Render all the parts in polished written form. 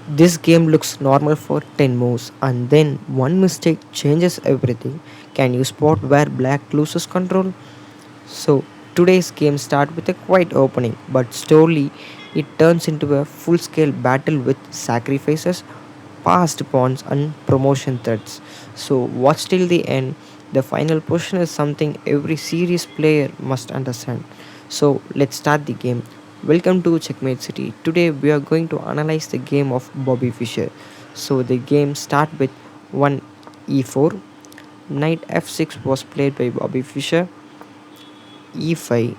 This game looks normal for 10 moves and then one mistake changes everything. Can you spot where black loses control? So today's game starts with a quiet opening, but slowly it turns into a full-scale battle with sacrifices, passed pawns and promotion threats. So watch till the end. The final portion is something every serious player must understand. So let's start the game. Welcome to Checkmate City. Today we are going to analyze the game of Bobby Fischer. So the game starts with 1 e4. Knight f6 was played by Bobby Fischer. e5,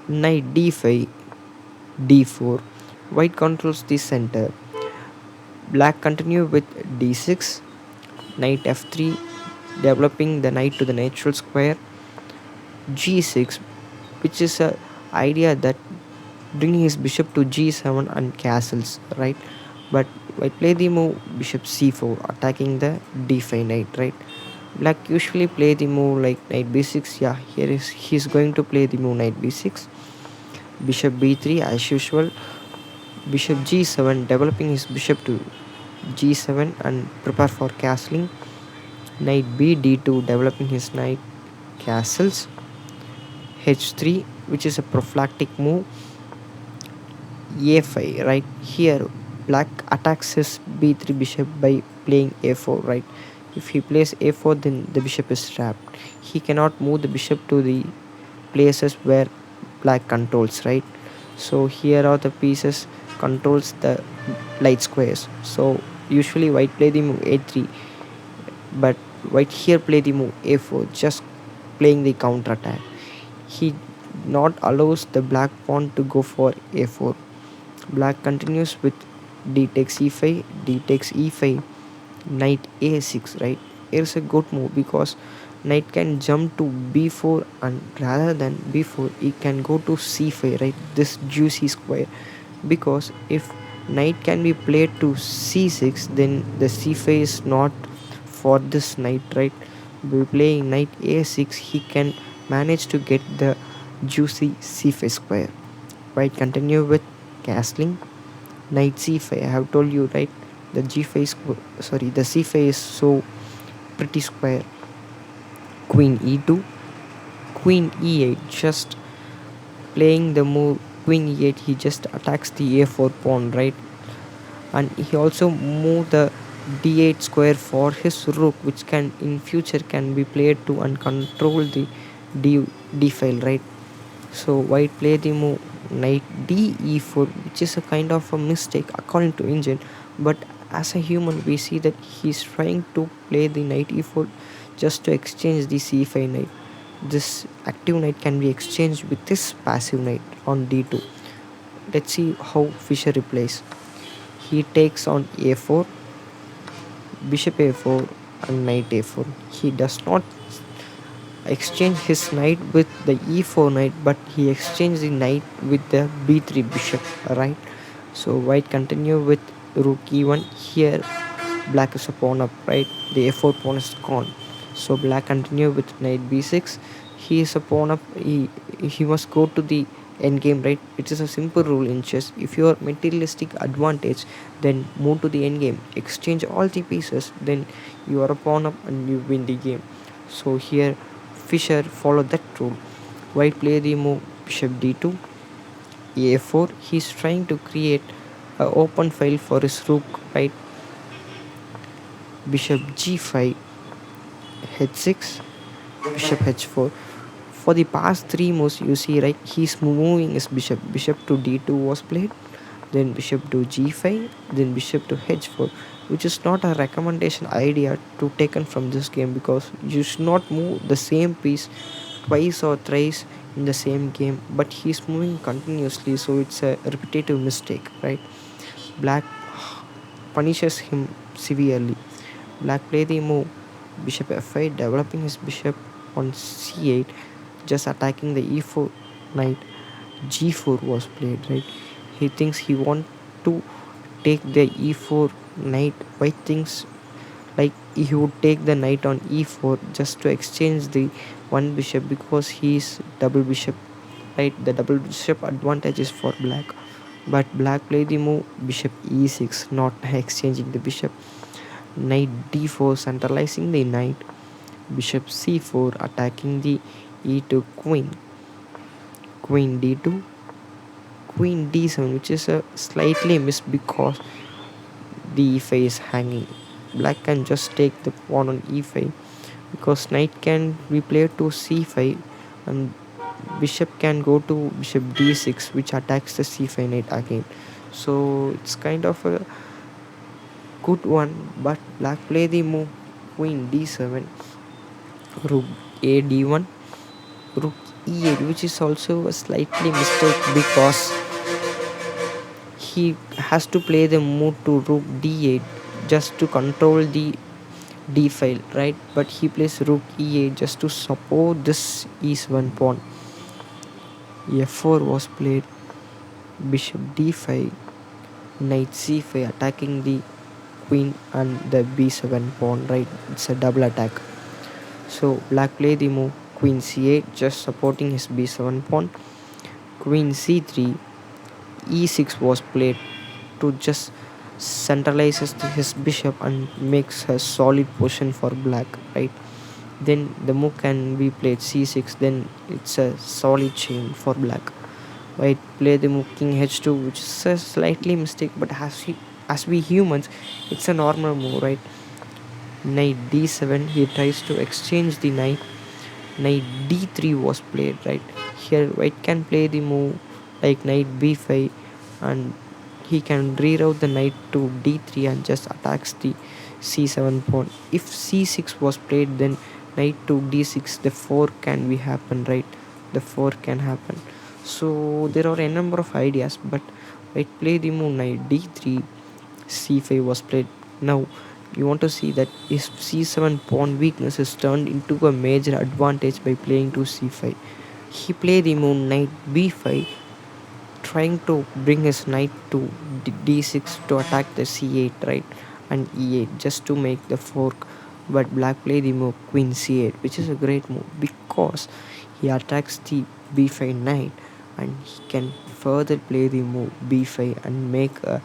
knight d5, d4. White controls the center. Black continue with d6, knight f3, developing the knight to the natural square. g6, which is a idea that bringing his bishop to g7 and castles, right? But white play the move bishop c4, attacking the d5 knight, right? Black usually play the move like knight b6. Yeah, here is he's going to play the move knight b6, bishop b3 as usual, bishop g7, developing his bishop to g7 and prepare for castling. Knight b d2, developing his knight castles. h3, which is a prophylactic move. a5, right? Here black attacks his b3 bishop by playing a4, right? If he plays a4, then the bishop is trapped. He cannot move the bishop to the places where black controls, right? So here are the pieces controls the light squares. So usually white play the move a3, but white here play the move a4, just playing the counter attack. He not allows the black pawn to go for a4. Black continues with d takes e5, d takes e5, knight a6, right? Here's a good move because knight can jump to b4, and rather than b4 he can go to c5, right? This juicy square, because if knight can be played to c6, then the c5 is not for this knight, right? By playing knight a6 he can manage to get the juicy c5 square. White continue with castling. Knight c5, I have told you, right? The g5 sorry, the c5 is so pretty square. Queen e2, queen e8, just playing the move queen e8, he just attacks the a4 pawn, right? And he also move the d8 square for his rook, which can in future can be played to and control the d file, right? So white play the move knight d e4, which is a kind of a mistake according to engine, but as a human we see that he's trying to play the knight e4 just to exchange the c5 knight. This active knight can be exchanged with this passive knight on d2. Let's see how Fischer replays. He takes on a4, bishop a4 and knight a4. He does not exchange his knight with the e4 knight, but he exchanged the knight with the b3 bishop, right? So white continue with rook e1. Here black is a pawn up, right? The a4 pawn is gone. So black continue with knight b6. He is a pawn up. He must go to the endgame, right? It is a simple rule in chess. If you are materialistic advantage, then move to the endgame, exchange all the pieces, then you are a pawn up and you win the game. So here Fischer followed that rule. White play the move bishop d2, a4. He's trying to create an open file for his rook, right? Bishop g5, h6, bishop h4. For the past three moves, you see, right? He's moving his bishop. Bishop to d2 was played, then bishop to g5, then bishop to h4, which is not a recommendation idea to taken from this game, because you should not move the same piece twice or thrice in the same game, but he's moving continuously, so it's a repetitive mistake, right? Black punishes him severely. Black play the move bishop f5, developing his bishop on c8, just attacking the e4 knight. g4 was played, right? He thinks he want to take the e4 knight. White thinks like he would take the knight on e4 just to exchange the one bishop, because he is double bishop, right? The double bishop advantage is for black. But black play the move bishop e6, not exchanging the bishop. Knight d4, centralizing the knight. Bishop c4, attacking the e2 queen. Queen d2, queen d7, which is a slightly miss because the e5 is hanging. Black can just take the pawn on e5 because knight can be played to c5 and bishop can go to bishop d6, which attacks the c5 knight again. So it's kind of a good one, but black play the move queen d7, rook a d1, rook e8, which is also a slightly mistake because he has to play the move to rook d8 just to control the d file, right? But he plays rook e8 just to support this e7 pawn. f4 was played, bishop d5, knight c5, attacking the queen and the b7 pawn, right? It's a double attack. So black play the move queen c8, just supporting his b7 pawn. Queen c3, e6 was played to just centralizes his bishop and makes a solid position for black, right? Then the move can be played c6, then it's a solid chain for black. White play the move king h2, which is a slightly mistake, but as we humans, it's a normal move, right? Knight d7, he tries to exchange the knight. Knight d3 was played, right? Here white can play the move like knight b5 and he can reroute the knight to d3 and just attacks the c7 pawn. If c6 was played, then knight to d6, the 4 can be happen, right? The 4 can happen. So there are a number of ideas, but white play the move knight d3, c5 was played. Now you want to see that his c7 pawn weakness is turned into a major advantage by playing to c5. He played the move knight b5, trying to bring his knight to d6 to attack the c8, right? And e8 just to make the fork. But black played the move queen c8, which is a great move because he attacks the b5 knight and he can further play the move b5 and make a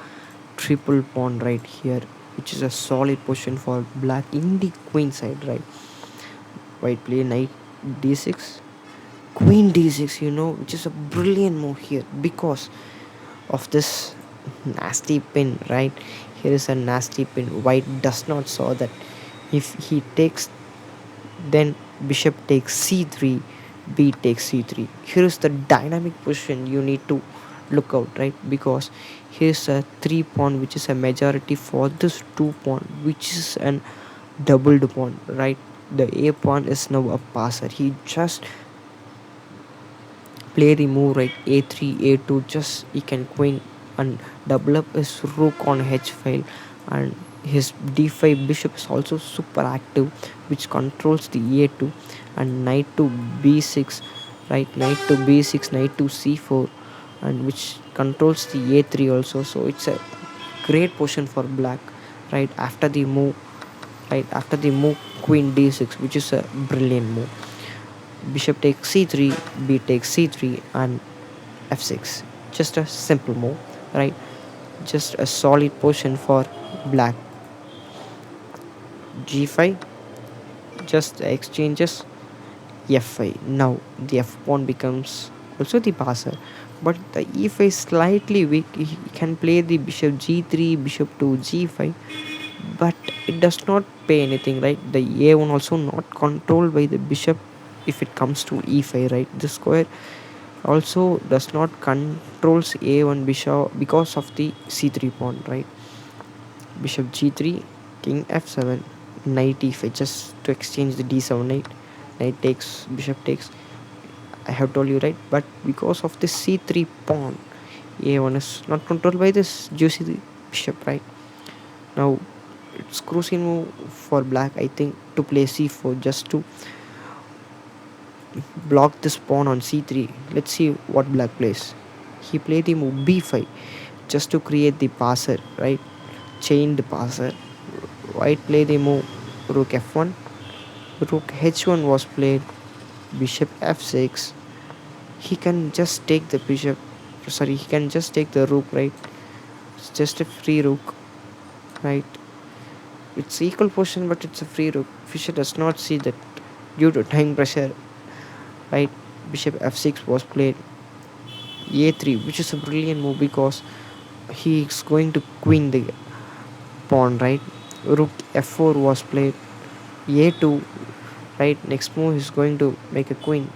triple pawn right here, which is a solid position for black in the queen side, right? White play knight d6, queen d6, which is a brilliant move here because of this nasty pin, right? Here is a nasty pin. White does not saw that. If he takes, then bishop takes c3, b takes c3. Here is the dynamic position you need to look out, right? Because here's a 3 pawn, which is a majority for this 2 pawn, which is an doubled pawn, right? The a pawn is now a passer. He just play the move right a3 a2, just he can queen and double up his rook on h file, and his d5 bishop is also super active, which controls the a2, and knight to b6, right? Knight to b6, knight to c4, and which controls the a3 also. So it's a great position for black, right? After the move queen d6, which is a brilliant move. Bishop takes c3, b takes c3, and f6. Just a simple move, right? Just a solid position for black. g5, just the exchanges, f5. Now the f pawn becomes also the passer, but the e5 is slightly weak. He can play the bishop g3, bishop to g5, but it does not pay anything, right? The a1 also not controlled by the bishop if it comes to e5, right? The square also does not controls a1 bishop because of the c3 pawn, right? Bishop g3, king f7, knight e5, just to exchange the d7 knight. Knight takes, bishop takes, I have told you, right? But because of the c3 pawn, a1 is not controlled by this juicy bishop, right? Now it's crucial move for black, I think, to play c4 just to block this pawn on c3. Let's see what black plays. He played the move b5 just to create the passer, right? Chain the passer. White played the move rook f1. Rook h1 was played. Bishop f6. He can just take the bishop sorry, he can just take the rook, right? It's just a free rook, right? It's equal position, but it's a free rook. Fischer does not see that due to time pressure, right? Bishop f6 was played. A3, which is a brilliant move because he's going to queen the pawn, right? Rook f4 was played. A2, right? Next move is going to make a queen.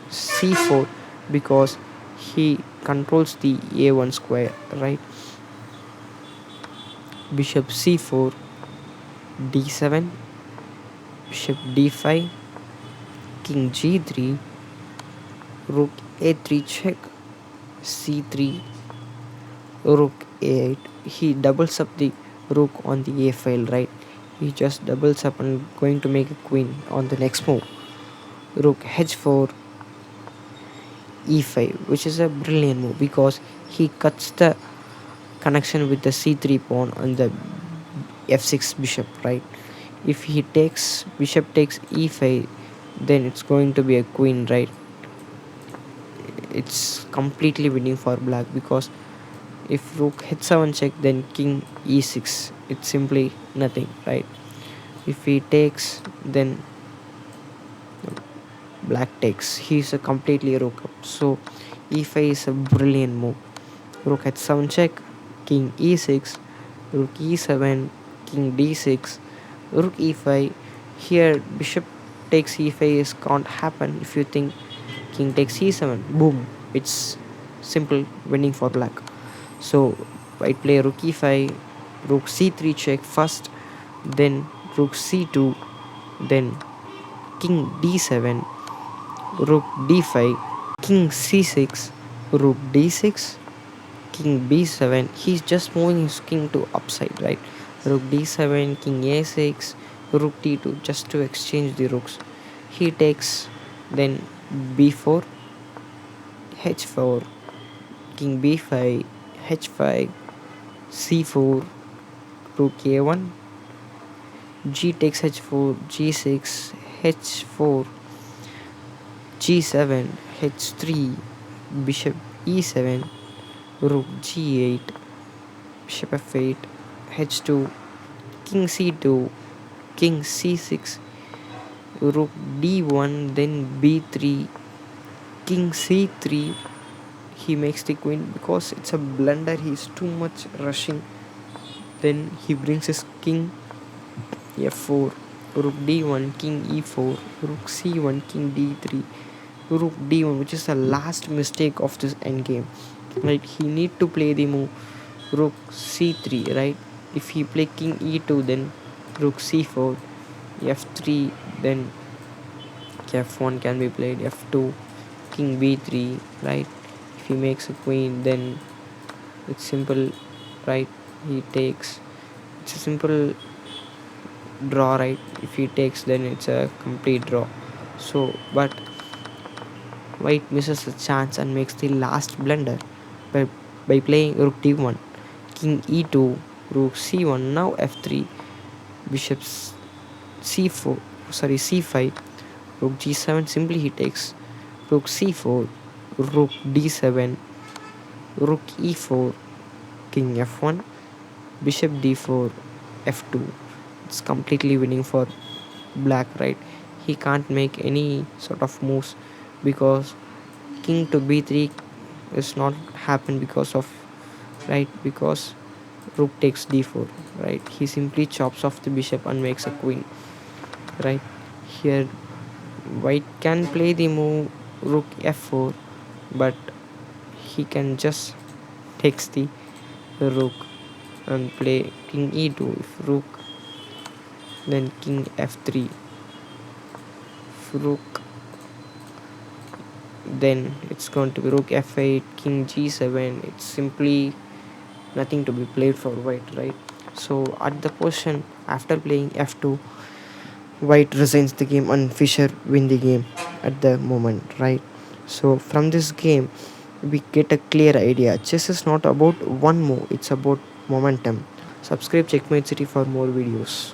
C4 because he controls the a1 square, right? Bishop c4, d7, bishop d5, king g3, rook a3 check, c3, rook a8. He doubles up the rook on the a file, right? He just doubles up and going to make a queen on the next move. Rook h4, e5, which is a brilliant move because he cuts the connection with the c3 pawn on the f6 bishop, right? If he takes bishop takes e5, then it's going to be a queen, right? It's completely winning for black because if rook h7 check, then king e6, it's simply nothing, right? If he takes, then black takes. He's a completely rook up. So e5 is a brilliant move. Rook h7 check, king e6, rook e7, king d6, rook e5. Here bishop takes e5 is can't happen. If you think king takes e7, boom, it's simple winning for black. So I play rook e5, rook c3 check first, then rook c2, then king d7, rook d5, king c6, rook d6, king b7. He's just moving his king to upside, right? Rook d7, king a6, rook d2, just to exchange the rooks. He takes, then b4, h4, king b5, h5, c4, rook a1, g takes h4, g6, h4, g7, h3, bishop e7, rook g8, bishop f8, h2, king c2, king c6, rook d1, then b3, king c3. He makes the queen because it's a blunder. He's too much rushing. Then he brings his king f4, rook d1, king e4, rook c1, king d3, rook d1, which is the last mistake of this endgame. Right, he need to play the move rook c3, right? If he play king e2, then rook c4, f3, then f1 can be played, f2, king b3, right? If he makes a queen, then it's simple, right? He takes, it's a simple draw, right? If he takes, then it's a complete draw. So but white misses a chance and makes the last blunder by playing rook d1, king e2, rook c1, now f3, bishop c4, sorry c5, rook g7, simply he takes, rook c4, rook d7, rook e4, king f1, bishop d4, f2. It's completely winning for black, right? He can't make any sort of moves because king to b3 is not happen because of, right, because rook takes d4, right? He simply chops off the bishop and makes a queen, right? Here white can play the move rook f4, but he can just takes the rook and play king e2. If rook, then king f3, if rook, then it's going to be rook f8, king g7. It's simply nothing to be played for white, right? So at the position after playing f2, white resigns the game and Fischer win the game at the moment, right? So from this game we get a clear idea. Chess is not about one move, it's about momentum. Subscribe Checkmate City for more videos.